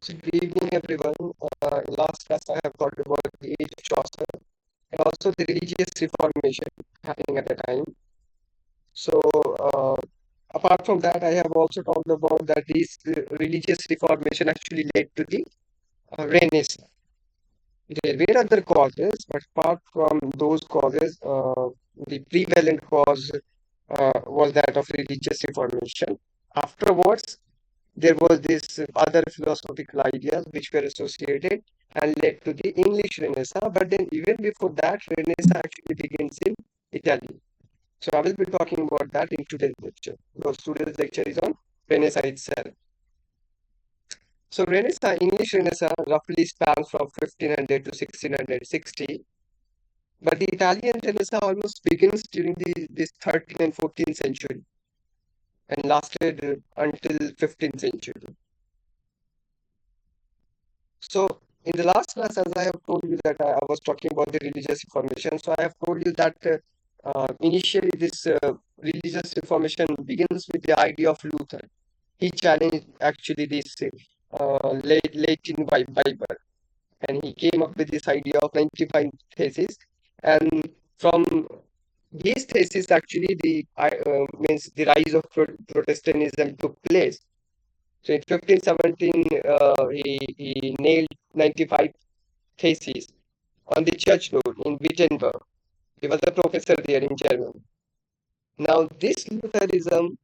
So good evening, everyone. Last class I have talked about the age of Chaucer and also the religious reformation happening at the time. So apart from that, I have also talked about that this religious reformation actually led to the Renaissance. There were other causes, but apart from those causes, the prevalent cause was that of religious reformation. Afterwards, there was this other philosophical ideas which were associated and led to the English Renaissance. But then even before that, Renaissance actually begins in Italy. So I will be talking about that in today's lecture, because today's lecture is on Renaissance itself. So Renaissance, English Renaissance roughly spans from 1500 to 1660, but the Italian Renaissance almost begins during this 13th and 14th century and lasted until 15th century. So in the last class, as I have told you that I was talking about the religious reformation. So I have told you that initially this religious reformation begins with the idea of Luther. He challenged actually this Latin Bible, and he came up with this idea of 95 theses. And from these theses, actually, the means the rise of Protestantism took place. So in 1517, he nailed 95 theses on the church door in Wittenberg. He was a professor there in Germany. Now, this Lutheranism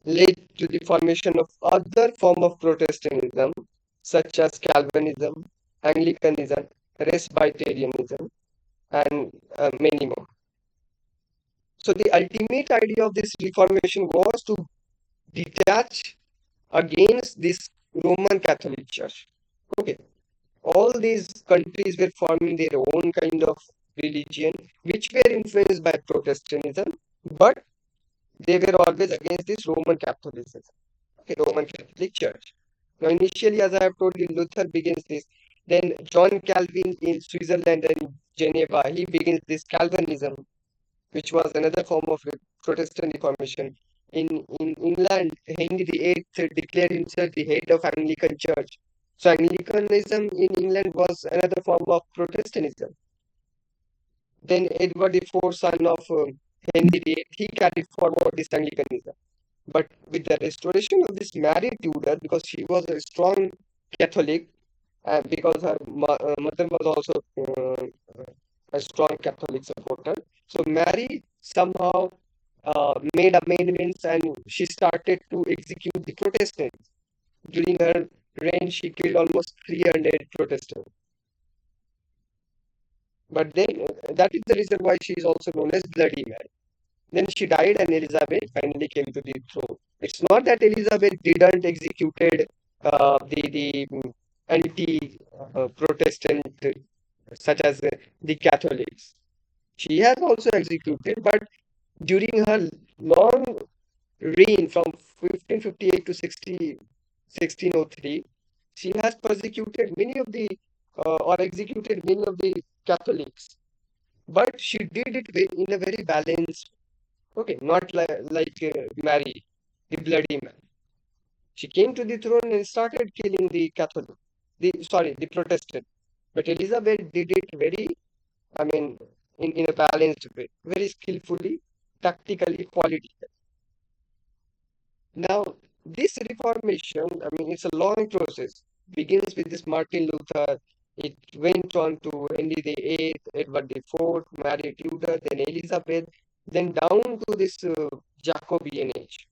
led to the formation of other form of Protestantism, such as Calvinism, Anglicanism, Presbyterianism, and many more. So the ultimate idea of this reformation was to detach against this Roman Catholic Church. Okay, all these countries were forming their own kind of religion, which were influenced by Protestantism, but they were always against this Roman Catholicism, okay, Roman Catholic Church. Now, initially, as I have told you, Luther begins this. Then John Calvin in Switzerland and Geneva, he begins this Calvinism, which was another form of Protestant Reformation. In England, Henry VIII declared himself the head of Anglican Church. So Anglicanism in England was another form of Protestantism. Then Edward IV, son of Henry VIII, he carried forward this Anglicanism. But with the restoration of this Mary Tudor, because she was a strong Catholic, and because her mother was also a strong Catholic supporter, so Mary somehow made amendments and she started to execute the Protestants. During her reign, she killed almost 300 Protestants. But then that is the reason why she is also known as Bloody Mary. Then she died and Elizabeth finally came to the throne. It's not that Elizabeth didn't executed the anti-Protestant such as the Catholics. She has also executed, but during her long reign from 1558 to 1603, she has persecuted many of the or executed many of the Catholics. But she did it in a very balanced, okay, not like Mary, the Bloody Mary. She came to the throne and started killing the Catholic, the Protestant. But Elizabeth did it very, I mean, in a balanced way, very skillfully, tactically, politically. Now, this reformation, I mean, it's a long process. Begins with this Martin Luther. It went on to Henry VIII, Edward IV, Mary Tudor, then Elizabeth, then down to this Jacobean age.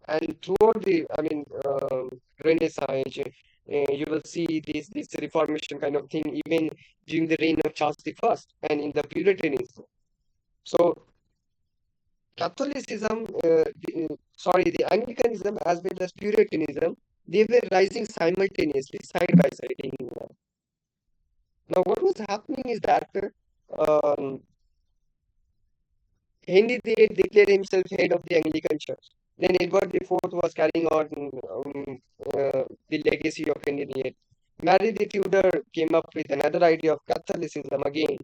And throughout the, I mean, Renaissance age, you will see this reformation kind of thing even during the reign of Charles I and in the Puritanism. So Catholicism, the Anglicanism as well as Puritanism, they were rising simultaneously, side by side in England. Now, what was happening is that um, Henry VIII declared himself head of the Anglican Church. Then Edward IV was carrying on the legacy of Henry VIII. Mary the Tudor came up with another idea of Catholicism again,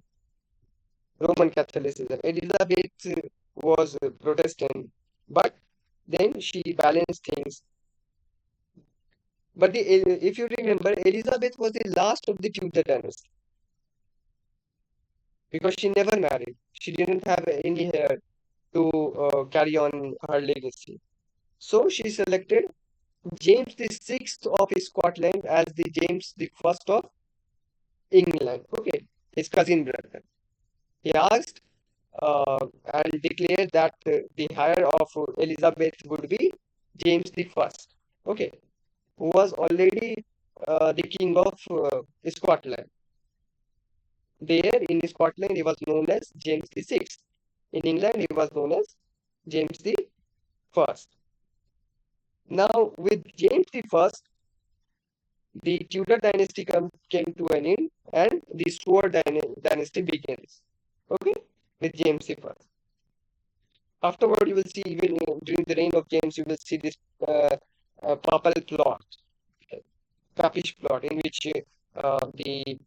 Roman Catholicism. Elizabeth was Protestant, but then she balanced things. But if you remember, Elizabeth was the last of the Tudor dynasty because she never married. She didn't have any heir to carry on her legacy. So she selected James the Sixth of Scotland as the James the First of England. Okay, his cousin brother. He asked and declared that the heir of Elizabeth would be James the First. Okay, who was already the king of Scotland. There in Scotland, he was known as James the Sixth. In England, he was known as James the First. Now, with James the First, the Tudor dynasty came to an end, and the Stuart dynasty begins. Okay, with James the First. Afterward, you will see even during the reign of James, you will see this papal plot, papish plot, in which the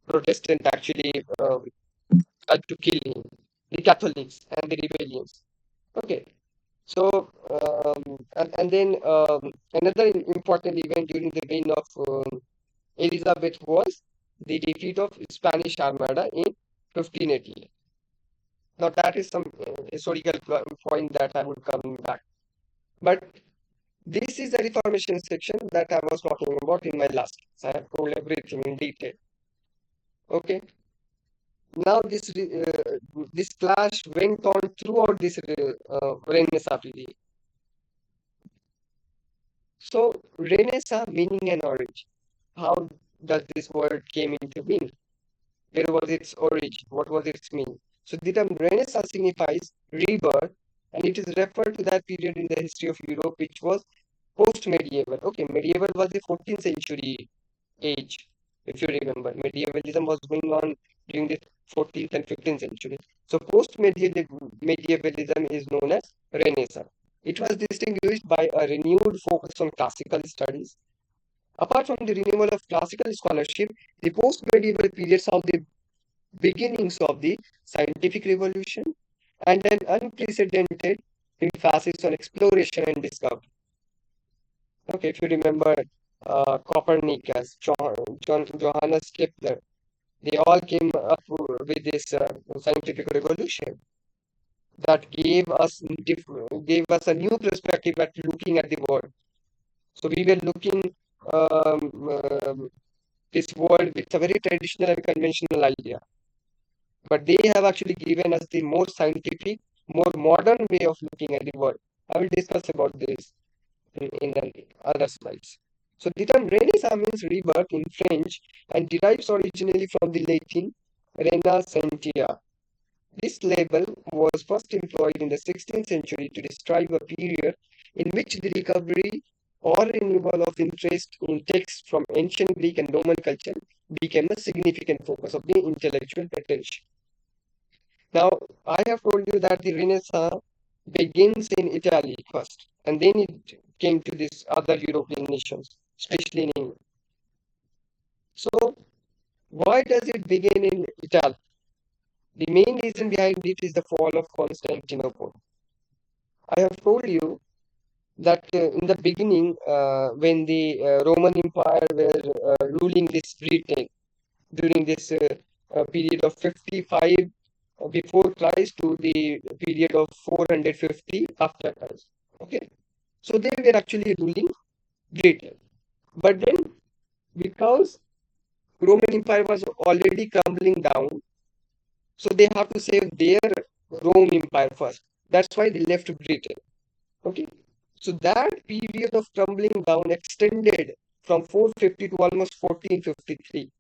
Protestant actually tried to kill him, the Catholics and the rebellions. Okay, so and then another important event during the reign of Elizabeth was the defeat of Spanish Armada in 1588. Now that is some historical point that I would come back. But this is the Reformation section that I was talking about in my last class. I have told everything in detail. Okay. Now this clash went on throughout this Renaissance period. So Renaissance meaning and origin. How does this word came into being? Where was its origin? What was its meaning? So the term Renaissance signifies rebirth, and it is referred to that period in the history of Europe which was post-medieval. Okay, medieval was the 14th century age, if you remember. Medievalism was going on during the 14th and 15th century. So post-medievalism is known as Renaissance. It was distinguished by a renewed focus on classical studies. Apart from the renewal of classical scholarship, the post-medieval period saw the beginnings of the scientific revolution and an unprecedented emphasis on exploration and discovery. Okay, if you remember Copernicus, Johannes Kepler, they all came up with this scientific revolution that gave us a new perspective at looking at the world. So we were looking this world with a very traditional and conventional idea, but they have actually given us the more scientific, more modern way of looking at the world. I will discuss about this in the other slides. So the term Renaissance means rebirth in French and derives originally from the Latin Renascentia. This label was first employed in the 16th century to describe a period in which the recovery or renewal of interest in texts from ancient Greek and Roman culture became a significant focus of the intellectual attention. Now, I have told you that the Renaissance begins in Italy first, and then it came to these other European nations, especially in England. So, why does it begin in Italy? The main reason behind it is the fall of Constantinople. I have told you that in the beginning, when the Roman Empire were ruling this Britain during this period of 55 before Christ to the period of 450 after Christ. Okay, so they were actually ruling Britain, but then because Roman Empire was already crumbling down, so they have to save their Rome Empire first. That's why they left Britain. Okay, so that period of crumbling down extended from 450 to almost 1453.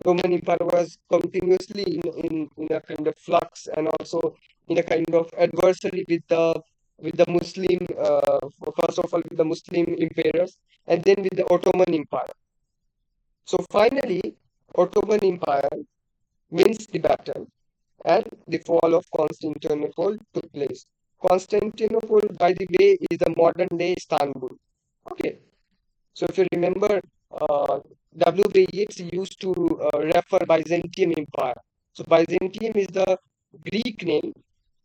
Roman Empire was continuously in a kind of flux and also in a kind of adversary with the Muslim, first of all with the Muslim emperors, and then with the Ottoman Empire. So finally, Ottoman Empire wins the battle, and the fall of Constantinople took place. Constantinople, by the way, is the modern day Istanbul. Okay, so if you remember, W. Yeats used to refer Byzantium Empire. So Byzantium is the Greek name.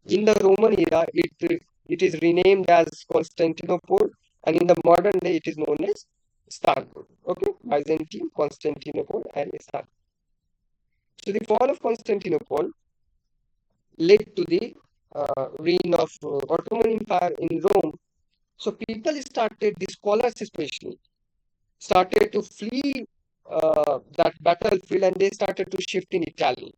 In the Roman era, it is renamed as Constantinople, And in the modern day, it is known as Istanbul. Okay, Byzantium, Constantinople, and Istanbul. So the fall of Constantinople led to the reign of Ottoman Empire in Rome. So people started, the scholars especially, started to flee that battlefield and they started to shift in Italy.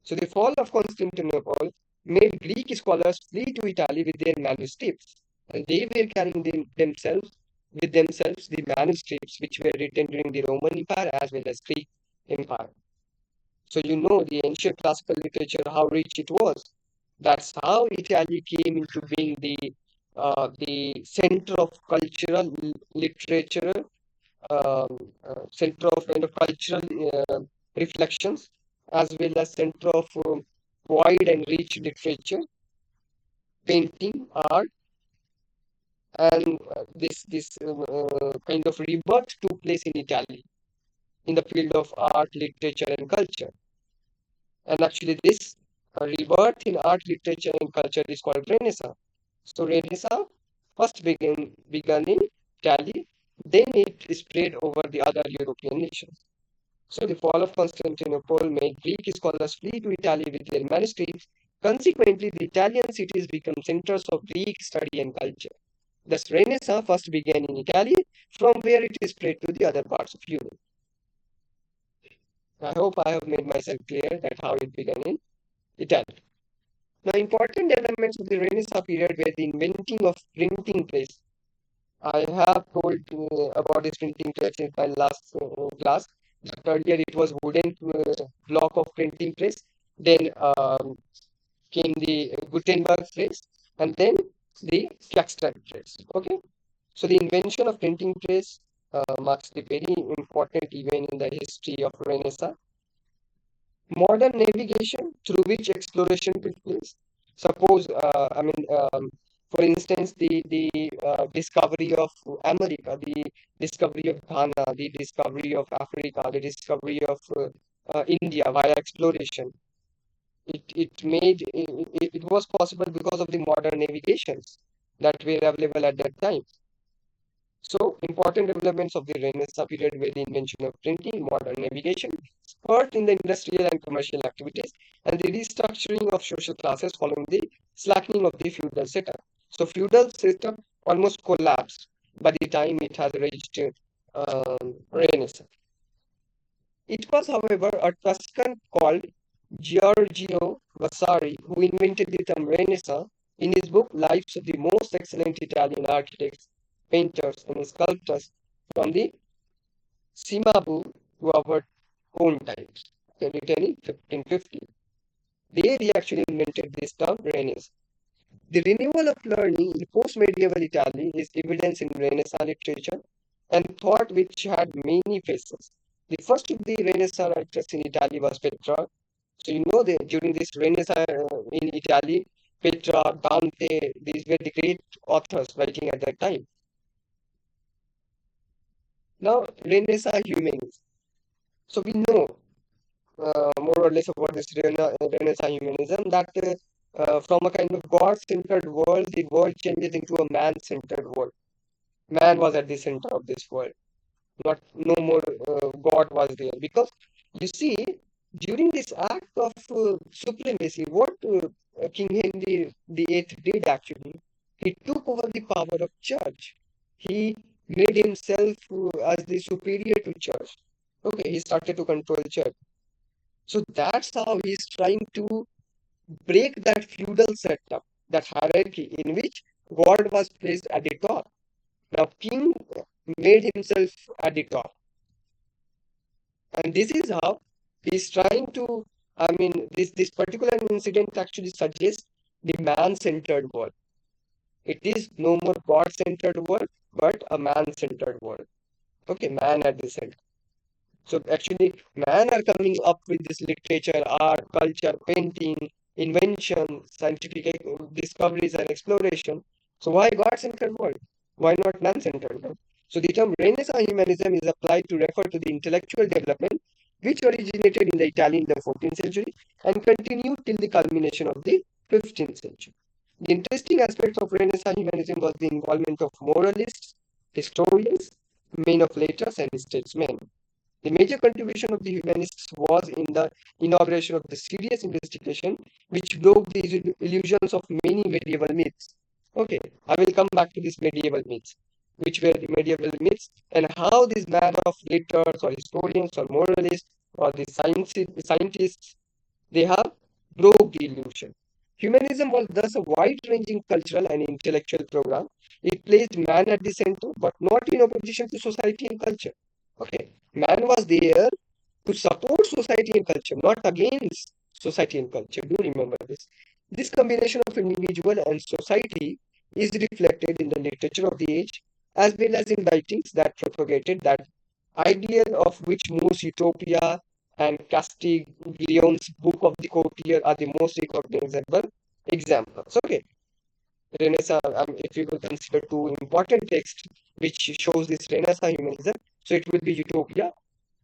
So the fall of Constantinople made Greek scholars flee to Italy with their manuscripts, and they were carrying themselves the manuscripts which were written during the Roman Empire as well as Greek Empire. So you know the ancient classical literature, how rich it was. That's how Italy came into being the center of cultural literature, center of kind of cultural reflections, as well as center of wide and rich literature, painting, art, and this kind of rebirth took place in Italy in the field of art, literature, and culture. And actually, this rebirth in art, literature, and culture is called Renaissance. So Renaissance first began in Italy, then it spread over the other European nations. So the fall of Constantinople made Greek scholars flee to Italy with their manuscripts. Consequently, the Italian cities became centers of Greek study and culture. Thus, Renaissance first began in Italy, from where it spread to the other parts of Europe. I hope I have made myself clear that how it began in Italy. Now, important developments of the Renaissance period were the inventing of printing press. I have told about this printing press in my last class. Earlier, it was wooden block of printing press. Then came the Gutenberg press, and then the Flaxman press. Okay, so the invention of printing press marks the very important event in the history of Renaissance. Modern navigation through which exploration took place. Suppose, for instance, the discovery of America, the discovery of Ghana, the discovery of Africa, the discovery of India via exploration. It was possible because of the modern navigations that were available at that time. So, important developments of the Renaissance period were the invention of printing, modern navigation, spurt in the industrial and commercial activities, and the restructuring of social classes following the slackening of the feudal setup. So, feudal setup almost collapsed by the time it has reached Renaissance. It was, however, a Tuscan called Giorgio Vasari who invented the term Renaissance in his book Lives of the Most Excellent Italian Architects, Painters, and Sculptors from the Cimabue to our own times, written in 1550. There he actually invented this term Renaissance. The renewal of learning in post-medieval Italy is evidence in Renaissance literature and thought which had many faces. The first of the Renaissance writers in Italy was Petrarch. So you know that during this Renaissance in Italy, Petrarch, Dante, these were the great authors writing at that time. Now, Renaissance humanism. So we know more or less about this Renaissance humanism that from a kind of God-centered world, the world changes into a man-centered world. Man was at the center of this world. Not no more God was there because you see during this act of supremacy, what King Henry VIII did actually, he took over the power of church. He made himself as the superior to church. Okay, he started to control church. So that's how he's trying to break that feudal setup, that hierarchy in which God was placed at the top. Now, king made himself at the top. And this is how he's trying to, this particular incident actually suggests the man-centered world. It is no more God-centered world, but a man-centered world. Okay, man at the center. So actually, man are coming up with this literature, art, culture, painting, invention, scientific discoveries and exploration. So why God-centered world? Why not man-centered world? So the term Renaissance humanism is applied to refer to the intellectual development which originated in the Italy in the 14th century and continued till the culmination of the 15th century. The interesting aspect of Renaissance humanism was the involvement of moralists, historians, men of letters, and statesmen. The major contribution of the humanists was in the inauguration of the serious investigation, which broke the illusions of many medieval myths. Okay, I will come back to these medieval myths, which were the medieval myths, and how these men of letters or historians or moralists or the scientists, they have broke the illusion. Humanism was thus a wide-ranging cultural and intellectual program. It placed man at the center, but not in opposition to society and culture. Okay, man was there to support society and culture, not against society and culture. Do remember this. This combination of individual and society is reflected in the literature of the age, as well as in writings that propagated that ideal of which Moore's Utopia and Castiglione's Book of the Courtier are the most recognizable examples. Okay, Renaissance, if you will consider two important texts which shows this Renaissance humanism, so it will be Utopia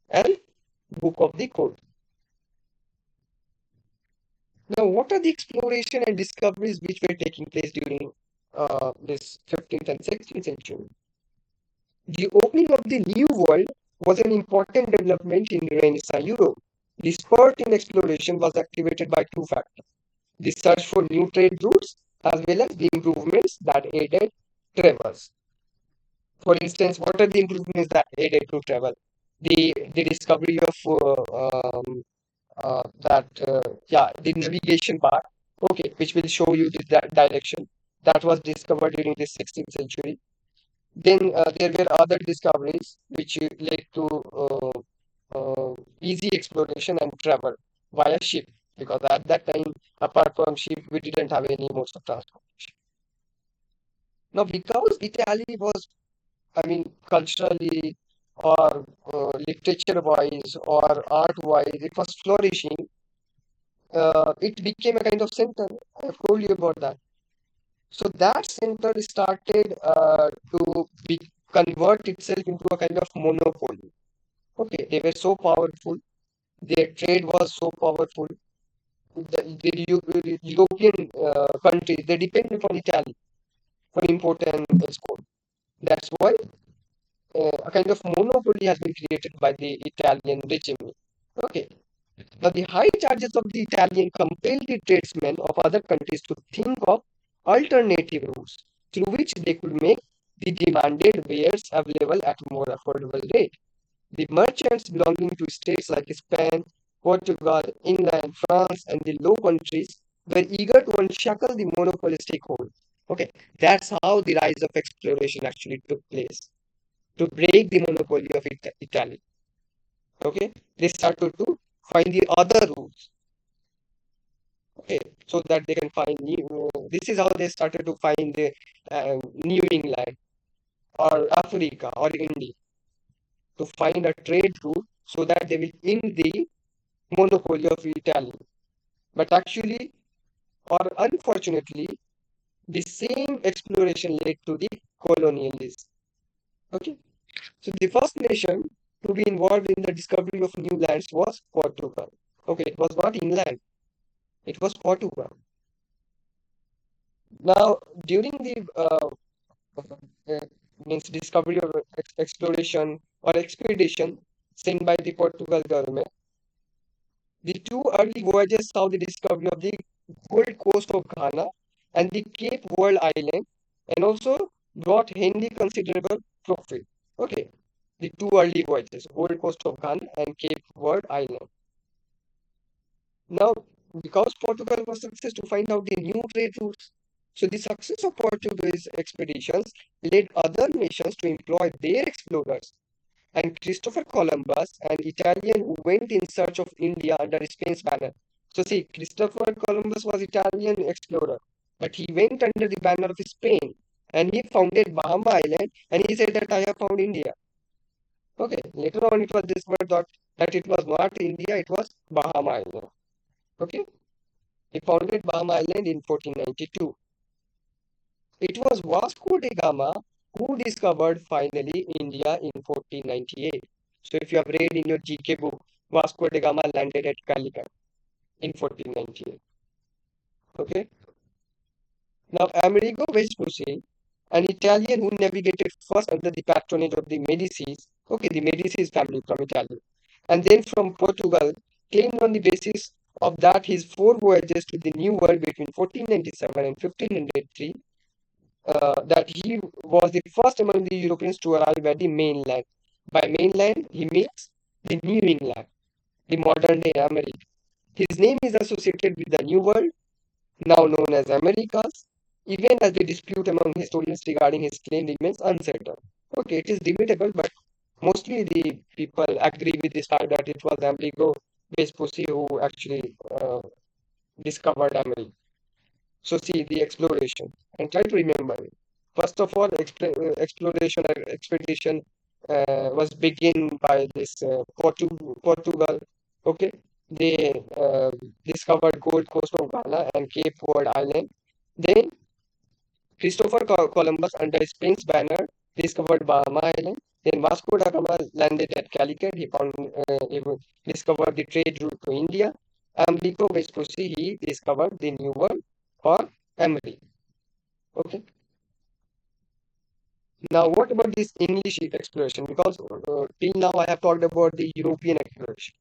and Book of the Code. Now, what are the exploration and discoveries which were taking place during this 15th and 16th century? The opening of the New World was an important development in Renaissance Europe. The spurt in exploration was activated by two factors: the search for new trade routes as well as the improvements that aided travels. For instance, what are the improvements that aided to travel? The discovery of the navigation part, okay, which will show you the direction that was discovered during the 16th century. Then there were other discoveries which led to easy exploration and travel via ship, because at that time, apart from ship, we didn't have any modes of transportation. Now, because Italy was, I mean, culturally or literature-wise or art-wise, it was flourishing. It became a kind of center. I've told you about that. So that center started to convert itself into a kind of monopoly. Okay, they were so powerful. Their trade was so powerful. The European countries, they depend upon Italy for import and export. That's why a kind of monopoly has been created by the Italian regime. Okay. Now, the high charges of the Italian compelled the tradesmen of other countries to think of alternative routes through which they could make the demanded wares available at more affordable rate. The merchants belonging to states like Spain, Portugal, England, France, and the Low Countries were eager to unshackle the monopolistic hold. Okay, that's how the rise of exploration actually took place, to break the monopoly of Italy. Okay, they started to find the other routes. Okay, so that they can find new. This is how they started to find the New England or Africa or India, to find a trade route so that they will end the monopoly of Italy. But actually, or unfortunately, the same exploration led to the colonialism. Okay, so the first nation to be involved in the discovery of new lands was Portugal. Okay, it was not England, it was Portugal. Now, during the uh, means discovery or exploration or expedition sent by the Portugal government, the two early voyages saw the discovery of the Gold Coast of Ghana and the Cape World Island, and also brought Henry considerable profit. Okay, the two early voyages, Gold Coast of Ghana and Cape World Island. Now, because Portugal was success to find out the new trade routes, so the success of Portuguese expeditions led other nations to employ their explorers. And Christopher Columbus, an Italian who went in search of India under Spain's banner. So see, Christopher Columbus was Italian explorer, but he went under the banner of Spain, and he founded Bahama Island, and he said that I have found India. Okay, later on it was discovered that it was not India, it was Bahama Island. Okay, he founded Bahama Island in 1492. It was Vasco da Gama who discovered finally India in 1498. So if you have read in your GK book, Vasco da Gama landed at Calicut in 1498. Okay. Now, Amerigo Vespucci, an Italian who navigated first under the patronage of the Medicis, okay, the Medicis family from Italy, and then from Portugal, claimed on the basis of that his four voyages to the New World between 1497 and 1503 that he was the first among the Europeans to arrive at the mainland. By mainland, he means the New England, the modern day America. His name is associated with the New World, now known as Americas, even as the dispute among historians regarding his claim remains uncertain. Okay, it is debatable, but mostly the people agree with this fact that it was Amerigo Vespucci who actually discovered America. So see the exploration and try to remember it. First of all, exploration or expedition was begin by this Portugal. Okay, they discovered Gold Coast of Ghana and Cape Verde Island. Then Christopher Columbus, under Spain's banner, discovered Bahama Island. Then Vasco da Gama landed at Calicut. He discovered the trade route to India. Amerigo Vespucci, he discovered the New World or America. Okay. Now, what about this English exploration? Because till now I have talked about the European exploration.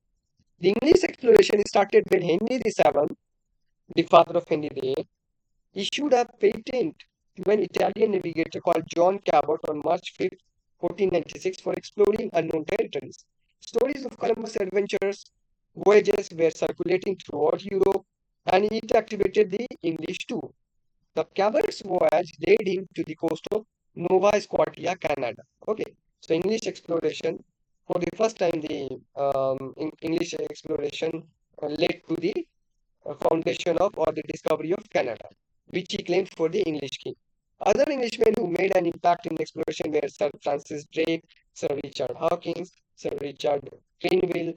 The English exploration started when Henry VII, the father of Henry VIII, issued a patent to an Italian navigator called John Cabot on March 5th, 1496, for exploring unknown territories. Stories of Columbus' adventures, voyages were circulating throughout Europe, and it activated the English too. The Cabot's voyage led him to the coast of Nova Scotia, Canada. Okay, so English exploration, for the first time, the English exploration led to the foundation of or the discovery of Canada, which he claimed for the English king. Other Englishmen who made an impact in exploration were Sir Francis Drake, Sir Richard Hawkins, Sir Richard Greenville,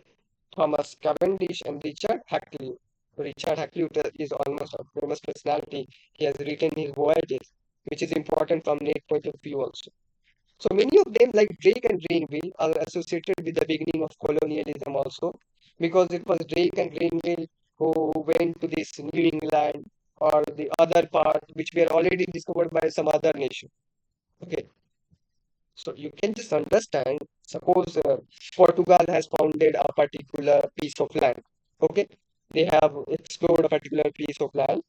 Thomas Cavendish, and Richard Hackley. Richard Hackley is almost a famous personality. He has written his voyages, which is important from net point of view also. So many of them, like Drake and Greenville, are associated with the beginning of colonialism also, because it was Drake and Greenville who went to this New England or the other part, which were already discovered by some other nation. Okay, so you can just understand. Suppose Portugal has founded a particular piece of land. Okay, they have explored a particular piece of land.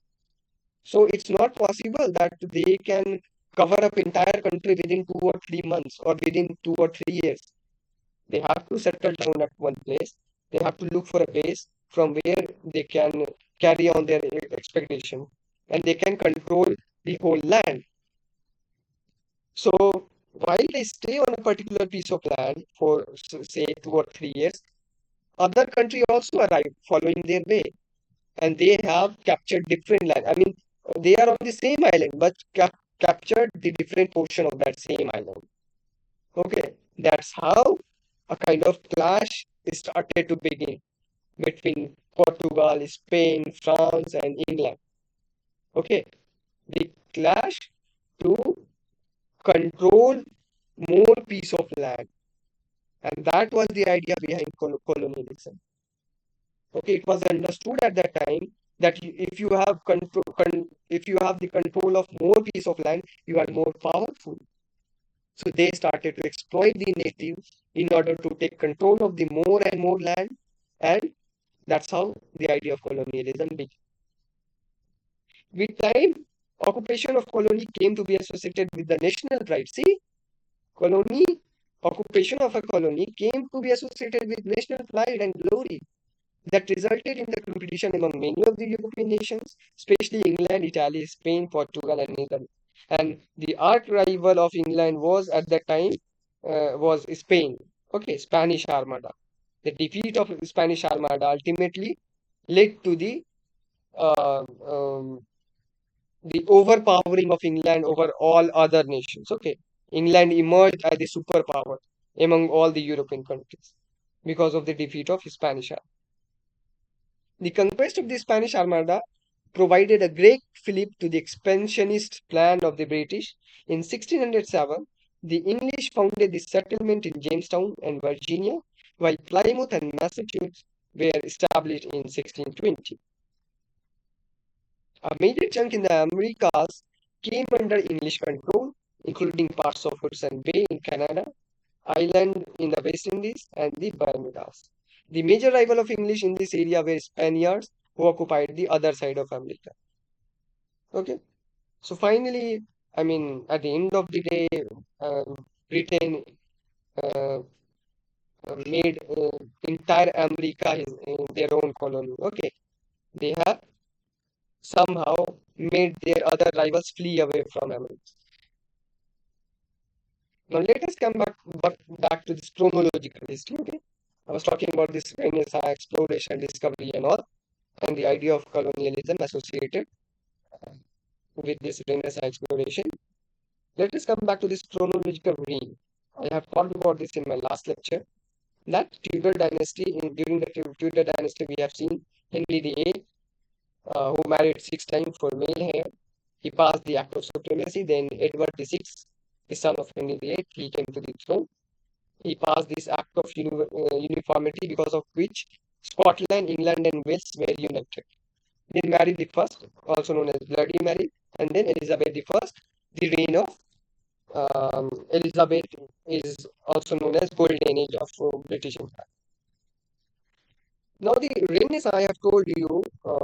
So it's not possible that they can cover up entire country within 2 or 3 months or within 2 or 3 years. They have to settle down at one place. They have to look for a base from where they can carry on their expedition and they can control the whole land. So while they stay on a particular piece of land for say 2 or 3 years, other country also arrive following their way and they have captured different land. I mean, they are on the same island but captured the different portion of that same island. Okay, that's how a kind of clash started to begin between Portugal, Spain, France, and England. Okay, the clash to control more piece of land, and that was the idea behind colonialism. Okay, it was understood at that time that if you have if you have the control of more piece of land, you are more powerful. So they started to exploit the natives in order to take control of the more and more land, and that's how the idea of colonialism began. With time, occupation of colony came to be associated with the national pride. See, colony, occupation of a colony came to be associated with national pride and glory that resulted in the competition among many of the European nations, especially England, Italy, Spain, Portugal, and Netherlands. And the arch rival of England was at that time was Spain. Okay, Spanish Armada. The defeat of Spanish Armada ultimately led to uh, um, the overpowering of England over all other nations. Okay, England emerged as a superpower among all the European countries because of the defeat of Spanish Armada. The conquest of the Spanish Armada provided a great fillip to the expansionist plan of the British. In 1607, the English founded the settlement in Jamestown and Virginia, while Plymouth and Massachusetts were established in 1620. A major chunk in the Americas came under English control, including parts of Hudson Bay in Canada, Ireland in the West Indies, and the Bermudas. The major rival of English in this area were Spaniards who occupied the other side of America. Okay, so finally, at the end of the day, Britain uh, made entire America their own colony. Okay, they have somehow made their other rivals flee away from America. Now let us come back to this chronological history. Okay, I was talking about this Renaissance exploration, discovery, and all, and the idea of colonialism associated with this Renaissance exploration. Let us come back to this chronological reign. I have talked about this in my last lecture. That Tudor dynasty, during the Tudor dynasty, we have seen Henry VIII, who married 6 times for male hair. He passed the Act of Supremacy. Then Edward VI, the son of Henry VIII, he came to the throne. He passed this Act of Uniformity, because of which Scotland, England, and Wales were united. Then Mary the First, also known as Bloody Mary, and then Elizabeth the First. The reign of Elizabeth is also known as Golden Age of British Empire. Now the Renaissance, I have told you,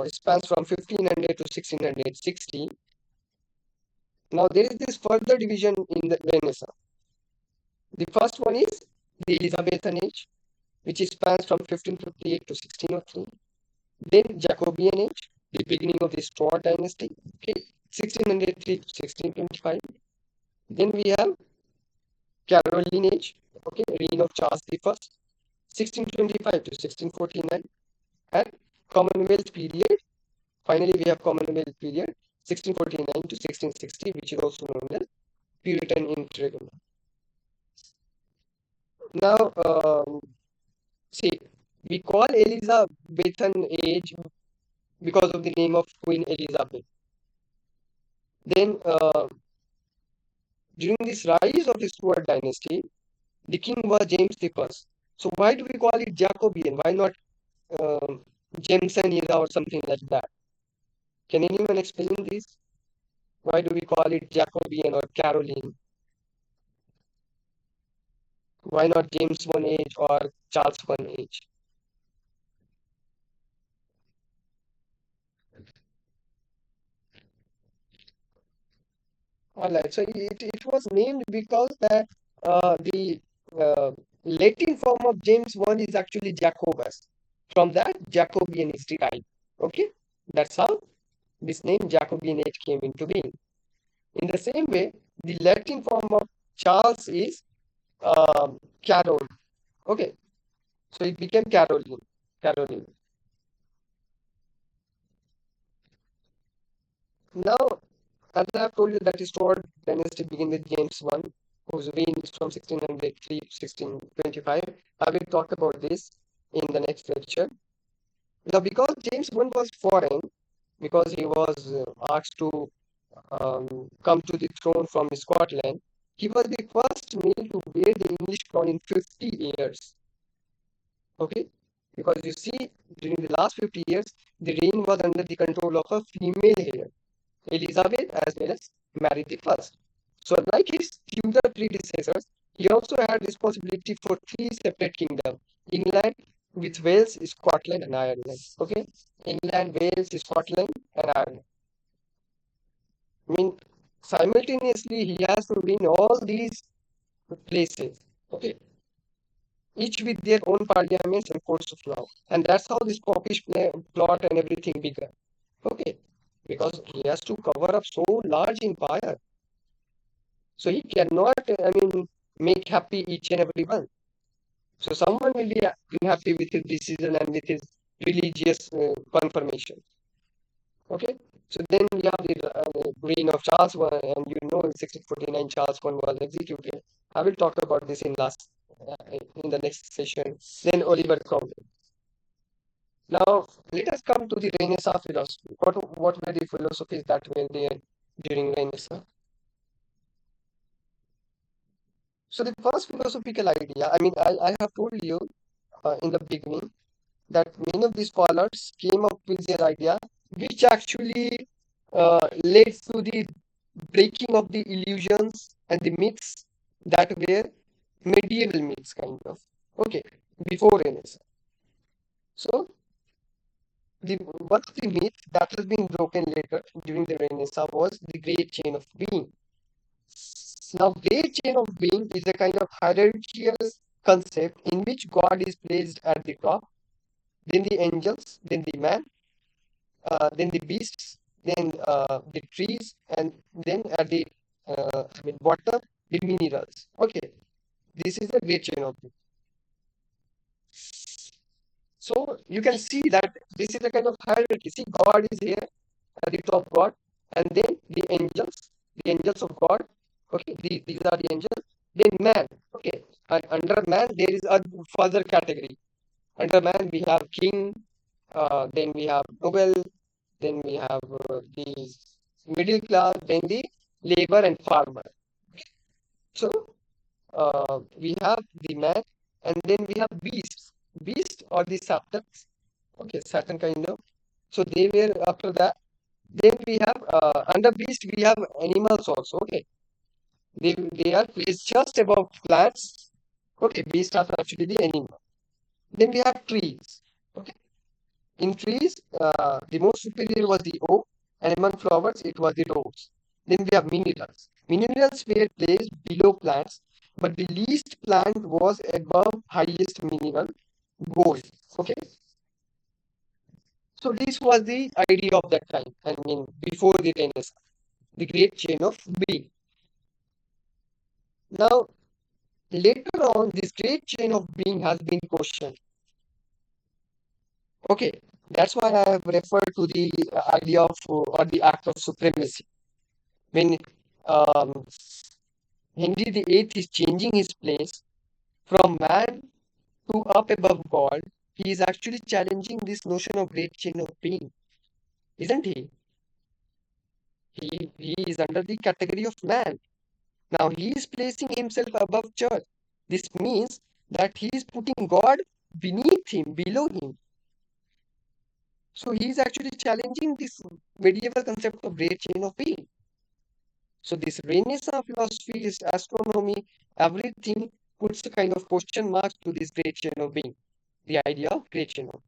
spans from 1500 to 1660. Now there is this further division in the Renaissance. The first one is the Elizabethan Age, which spans from 1558 to 1603. Then Jacobean Age, the beginning of the Stuart dynasty, okay, 1603 to 1625. Then we have Caroline Age, okay, reign of Charles I, 1625 to 1649, and Commonwealth period. Finally, we have Commonwealth period, 1649 to 1660, which is also known as Puritan intrigue. Now, see, we call Elizabethan age because of the name of Queen Elizabeth. Then, during this rise of the Stuart dynasty, the king was James I. So why do we call it Jacobean? Why not Jameson era or something like that? Can anyone explain this? Why do we call it Jacobean or Caroline? Why not James I age or Charles I age? Alright, so it was named because the uh, Latin form of James I is actually Jacobus. From that, Jacobean is derived. Okay, that's how this name Jacobean age came into being. In the same way, the Latin form of Charles is Carol. Okay, so it became Caroline. Caroline. Now, as I have told you, that Stuart dynasty began with James I, whose reign is from 1603 to 1625. I will talk about this in the next lecture. Now, because James I was foreign, because he was asked to come to the throne from Scotland, he was the first male to wear the English crown in 50 years. Okay, because you see, during the last 50 years, the reign was under the control of a female heir, Elizabeth, as well as Mary the First. So, like his Tudor predecessors, he also had responsibility for 3 separate kingdoms: England, with Wales, Scotland, and Ireland. Okay, England, Wales, Scotland, and Ireland. I mean, simultaneously, he has to win all these places. Okay, each with their own parliaments and courts of law, and that's how this popish plot and everything began. Okay, because he has to cover up so large empire. So he cannot, make happy each and every one. So someone will be unhappy with his decision and with his religious confirmation. Okay. So then we have the reign of Charles I, and you know in 1649 Charles I was executed. I will talk about this in the next session. Then Oliver Cromwell. Now let us come to the Renaissance philosophy. What were the philosophies that were there during Renaissance? So the first philosophical idea, I have told you in the beginning that many of these scholars came up with their idea, which actually led to the breaking of the illusions and the myths that were medieval myths, kind of. Okay, before Renaissance. So, the one of the myths that has been broken later during the Renaissance was the great chain of being. Now, great chain of being is a kind of hierarchical concept in which God is placed at the top, then the angels, then the man, then the beasts, then the trees, and then at the bottom, the minerals. Okay, this is the great chain of being. So you can see that this is a kind of hierarchy. See, God is here at the top, God, and then the angels of God. Okay, these are the angels. Then man. Okay, and under man there is a further category. Under man we have king, then we have noble, then we have the middle class, then the labor and farmer. So we have the man, and then we have beasts. Beast or the Satans. Okay, certain kind of. So they were after that. Then we have under beast we have animals also. Okay, they are placed just above plants. Okay, beasts are actually the animal. Then we have trees. Okay, in trees the most superior was the oak, and among flowers it was the rose. Then we have minerals. Minerals were placed below plants, but the least plant was above highest mineral, gold. Okay, so this was the idea of that time. I mean, before the Renaissance, the great chain of being. Now, later on, this great chain of being has been questioned. Okay, that's why I have referred to the idea of or the act of supremacy. When um, Henry VIII is changing his place from man to up above God, he is actually challenging this notion of great chain of being, isn't he? He is under the category of man. Now he is placing himself above church. This means that he is putting God beneath him, below him. So he is actually challenging this medieval concept of great chain of being. So this Renaissance philosophy, this astronomy, everything puts a kind of question mark to this great chain of being, the idea of great chain of.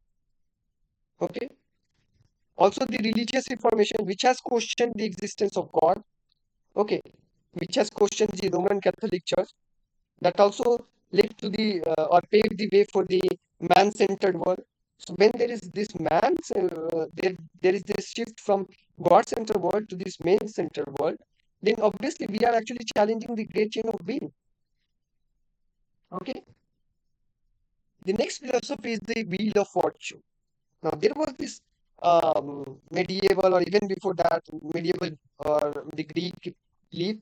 Okay. Also the religious reformation, which has questioned the existence of God. Okay, which has questioned the Roman Catholic Church. That also led to the or paved the way for the man-centered world. So when there is this there is this shift from God-centered world to this man-centered world, then obviously we are actually challenging the great chain of being. Okay. The next philosophy is the wheel of fortune. Now there was this medieval or even before that medieval or the Greek belief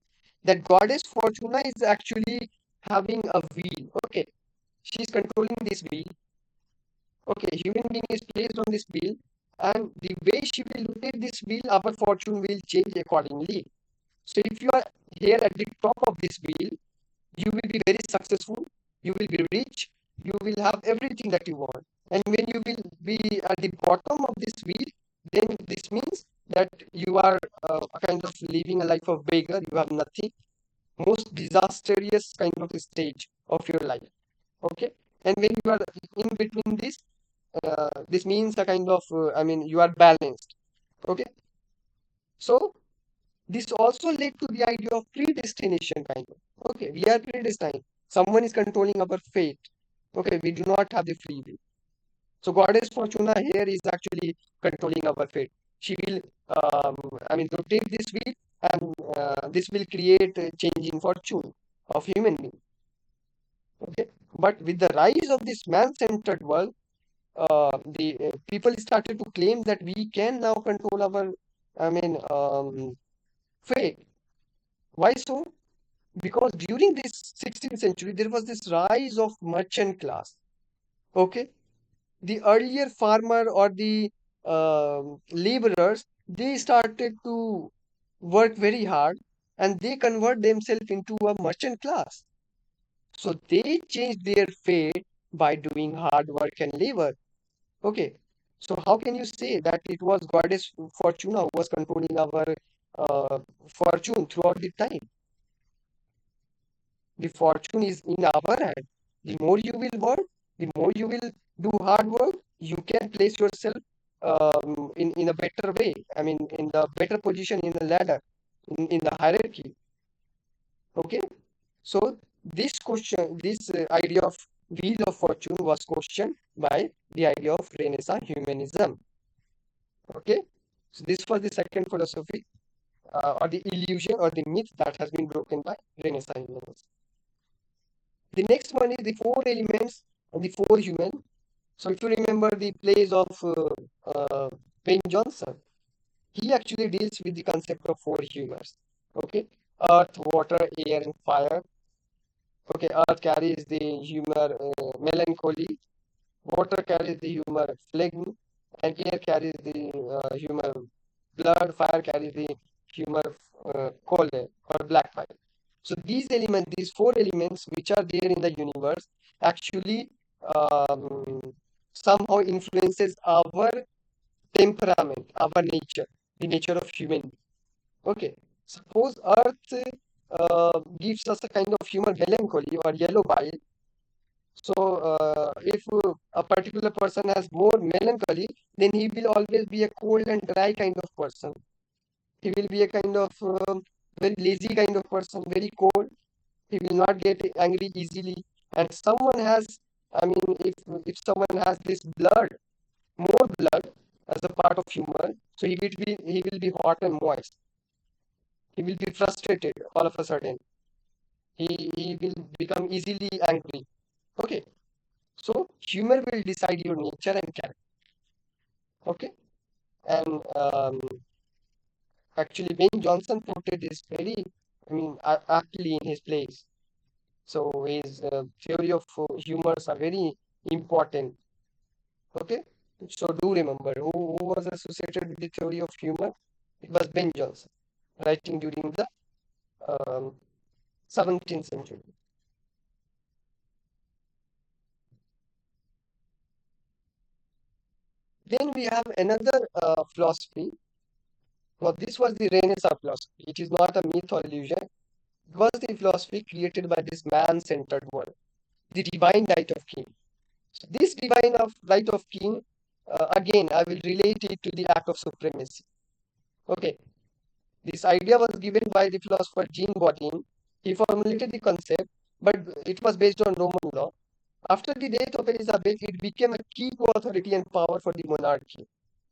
that goddess Fortuna is actually having a wheel. Okay, she's controlling this wheel. Okay, human being is placed on this wheel, and the way she will rotate this wheel, our fortune will change accordingly. So if you are here at the top of this wheel, you will be very successful, you will be rich, you will have everything that you want. And when you will be at the bottom of this wheel, then this means that you are a kind of living a life of beggar, you have nothing, most disastrous kind of stage of your life. Okay, and when you are in between this, this means a kind of you are balanced. Okay, so this also led to the idea of predestination, kind of. Okay, we are predestined. Someone is controlling our fate. Okay, we do not have the free will. So Goddess Fortuna here is actually controlling our fate. She will, rotate this wheel, and this will create a change in fortune of human being. Okay, but with the rise of this man-centered world, the people started to claim that we can now control our, fate. Why so? Because during this 16th century, there was this rise of merchant class. Okay, the earlier farmer or the laborers, they started to work very hard, and they convert themselves into a merchant class. So they changed their fate by doing hard work and labor. Okay, so how can you say that it was Goddess Fortuna who was controlling our uh, fortune throughout the time. The fortune is in our hand. The more you will work, the more you will do hard work, you can place yourself in a better way. I mean, in the better position in the ladder, in the hierarchy. Okay. So this question, this idea of wheel of fortune was questioned by the idea of Renaissance humanism. Okay. So this was the second philosophy or the illusion or the myth that has been broken by Renaissance humanism. The next one is the four elements and the four human. So if you remember the plays of Ben Jonson, he actually deals with the concept of four humors. Okay, earth, water, air, and fire. Okay, earth carries the humor melancholy, water carries the humor phlegm, and air carries the humor blood, fire carries the humor cholera or black fire. So these elements, these four elements which are there in the universe, actually somehow influences our temperament, our nature, the nature of human. Okay, suppose Earth gives us a kind of human melancholy or yellow bile. So if a particular person has more melancholy, then he will always be a cold and dry kind of person. He will be a kind of very lazy kind of person, very cold. He will not get angry easily. And someone has, I mean, if someone has this blood, more blood as a part of human, so he will be hot and moist. He will be frustrated all of a sudden. He will become easily angry. Okay, so humor will decide your nature and character. Okay, and actually Ben Jonson quoted this very, I mean, aptly in his plays. So his theory of humors are very important. Okay, so do remember who was associated with the theory of humor? It was Ben Jonson, writing during the um, 17th century. Then we have another philosophy. Now, this was the Renaissance philosophy. It is not a myth or illusion. It was the philosophy created by this man-centered world, the divine right of king. So this divine of right of king, again, I will relate it to the act of supremacy. Okay, this idea was given by the philosopher Jean Bodin. He formulated the concept, but it was based on Roman law. After the death of Elizabeth, it became a key to authority and power for the monarchy.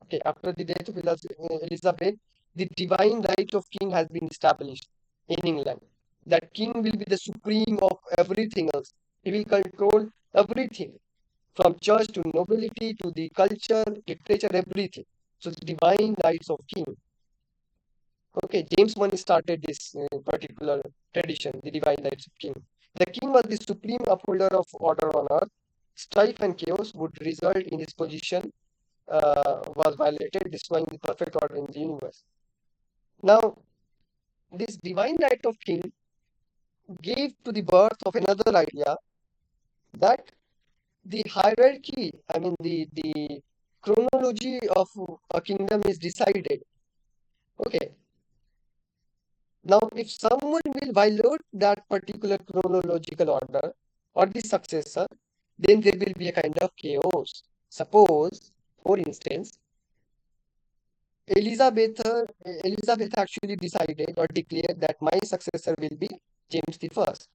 Okay, after the death of Elizabeth, the divine right of king has been established in England. That king will be the supreme of everything else. He will control everything from church to nobility to the culture, literature, everything. So the divine rights of king. Okay, James I started this particular tradition, the divine rights of king. The king was the supreme upholder of order on earth. Strife and chaos would result in his position was violated, destroying the perfect order in the universe. Now, this divine right of king gave to the birth of another idea that the hierarchy, I mean the chronology of a kingdom is decided. Okay. Now, if someone will violate that particular chronological order or the successor, then there will be a kind of chaos. Suppose, for instance, Elizabeth, Elizabeth actually decided or declared that my successor will be James the First.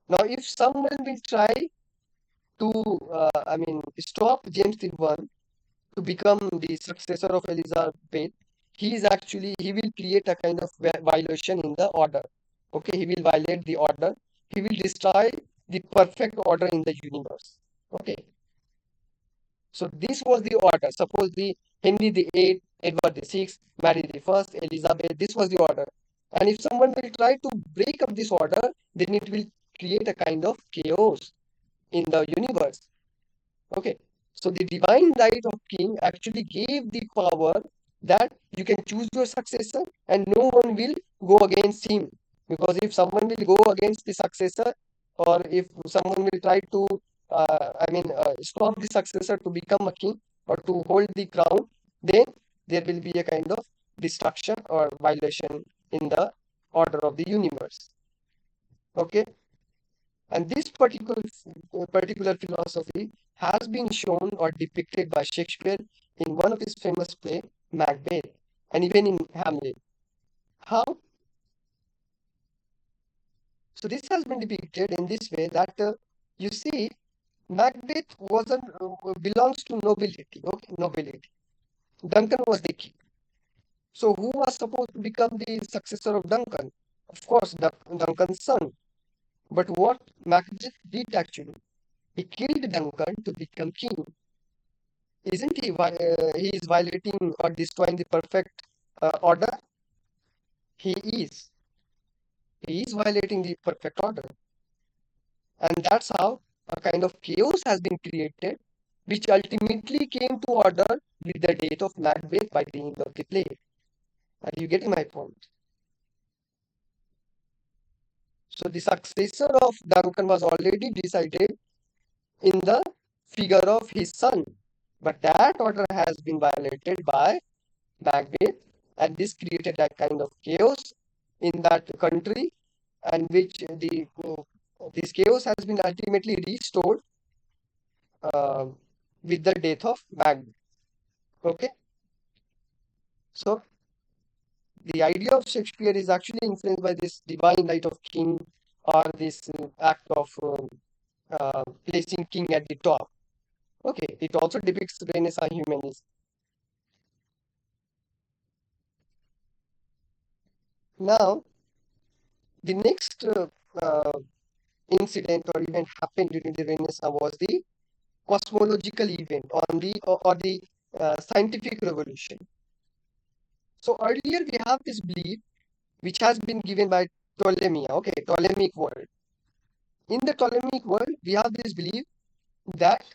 Now, if someone will try to, stop James the One to become the successor of Elizabeth, he will create a kind of violation in the order. Okay, he will violate the order. He will destroy the perfect order in the universe. Okay, so this was the order. Suppose the Henry the Eighth, Edward the Sixth, Mary the First, Elizabeth. This was the order. And if someone will try to break up this order, then it will create a kind of chaos in the universe. Okay, so the divine right of king actually gave the power that you can choose your successor and no one will go against him. Because if someone will go against the successor or if someone will try to, stop the successor to become a king or to hold the crown, then there will be a kind of destruction or violation in the order of the universe. Okay, and this particular philosophy has been shown or depicted by Shakespeare in one of his famous play, Macbeth, and even in Hamlet. How? So this has been depicted in this way that you see, Macbeth wasn't belongs to nobility. Okay, nobility. Duncan was the king. So who was supposed to become the successor of Duncan? Of course, Duncan's son. But what Macbeth did actually, he killed Duncan to become king. Isn't he? He is violating or destroying the perfect order. He is. He is violating the perfect order, and that's how a kind of chaos has been created, which ultimately came to order with the death of Macbeth by the end of the play. Are you getting my point? So the successor of Duncan was already decided in the figure of his son. But that order has been violated by Macbeth, and this created a kind of chaos in that country, and which this chaos has been ultimately restored uh, with the death of Macbeth. Okay, so the idea of Shakespeare is actually influenced by this divine right of king, or this act of placing king at the top. Okay, it also depicts Renaissance humanism. Now, the next incident or event happened during the Renaissance was the cosmological event or the scientific revolution. So earlier we have this belief which has been given by Ptolemy, okay, Ptolemaic world. In the Ptolemaic world, we have this belief that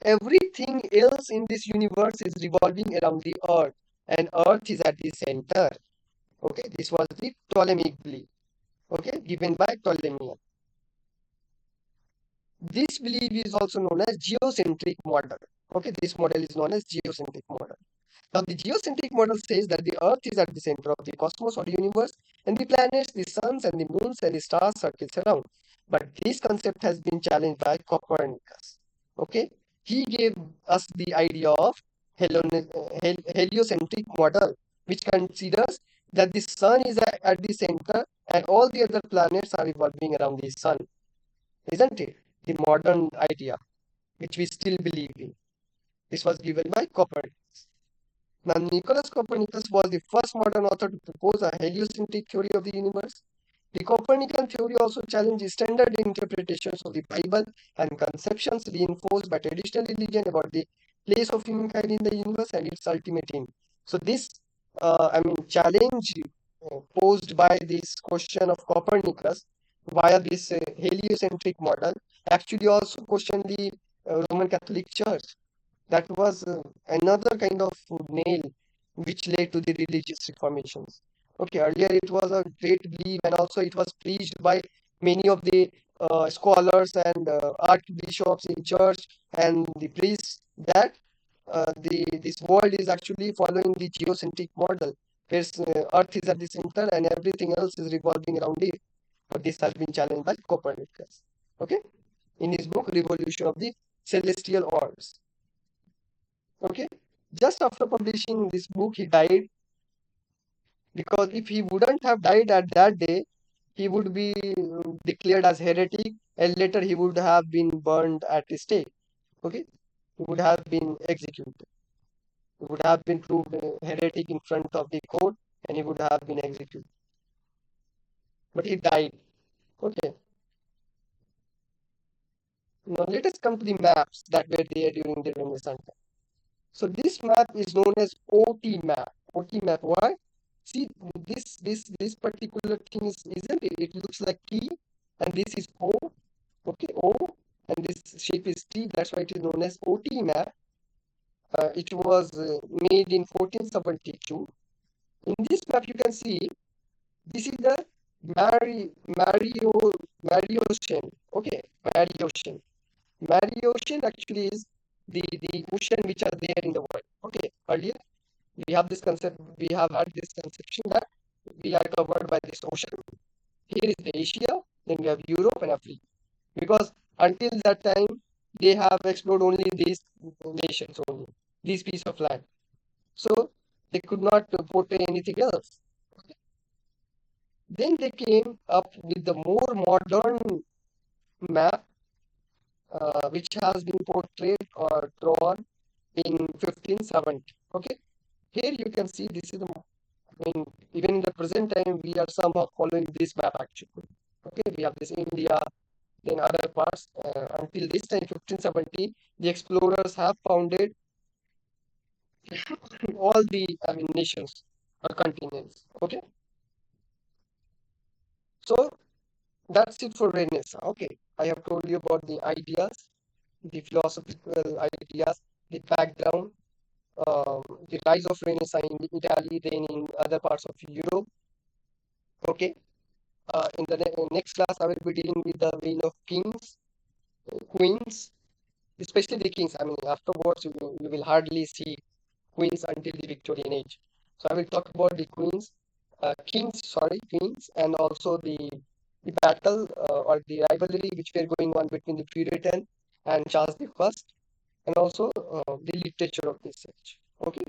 everything else in this universe is revolving around the Earth, and Earth is at the center. Okay, this was the Ptolemaic belief, okay, given by Ptolemy. This belief is also known as geocentric model. Okay, this model is known as geocentric model. Now, the geocentric model says that the Earth is at the center of the cosmos or the universe, and the planets, the suns, and the moons, and the stars circles around. But this concept has been challenged by Copernicus. Okay, he gave us the idea of heliocentric model, which considers that the sun is at the center and all the other planets are revolving around the sun. Isn't it? The modern idea, which we still believe in. This was given by Copernicus. Now, Nicholas Copernicus was the first modern author to propose a heliocentric theory of the universe. The Copernican theory also challenged standard interpretations of the Bible and conceptions reinforced by traditional religion about the place of humankind in the universe and its ultimate aim. So, this, challenge posed by this question of Copernicus via this heliocentric model actually also questioned the Roman Catholic Church. That was another kind of nail which led to the religious reformations. Okay, earlier it was a great belief, and also it was preached by many of the scholars and archbishops in church and the priests that this world is actually following the geocentric model, where Earth is at the center and everything else is revolving around it. But this has been challenged by Copernicus. Okay, in his book Revolution of the Celestial Orbs. Okay, just after publishing this book, he died, because if he wouldn't have died at that day, he would be declared as heretic, and later he would have been burned at the stake. Okay, he would have been executed. He would have been proved heretic in front of the court, and he would have been executed. But he died. Okay. Now let us come to the maps that were there during the Renaissance. So this map is known as OT map. OT map. Why? See, this particular thing is, isn't it? It looks like T, and this is O. Okay, O, and this shape is T. That's why it is known as OT map. It was made in 1472. In this map, you can see this is the Mariosian. Okay, Mariosian. Mariosian actually is the ocean which are there in the world. Okay, earlier. We have this concept, we have had this conception that we are covered by this ocean. Here is the Asia, then we have Europe and Africa. Because until that time, they have explored only these nations, only these piece of land. So they could not portray anything else. Then they came up with the more modern map, which has been portrayed or drawn in 1570. Okay, here you can see this is the, I mean, even in the present time, we are somehow following this map actually. Okay, we have this India, then other parts. Until this time, 1570, the explorers have founded all the, I mean, nations or continents. Okay, so that's it for Renaissance. Okay, I have told you about the ideas, the philosophical ideas, the background, the rise of Renaissance in Italy, then in other parts of Europe. Okay, in the next class, I will be dealing with the reign of kings, queens, especially the kings. I mean, afterwards, you will hardly see queens until the Victorian age. So I will talk about the queens, queens, and also the battle or the rivalry which were going on between the Puritan and Charles the First, and also the literature of this age. Okay.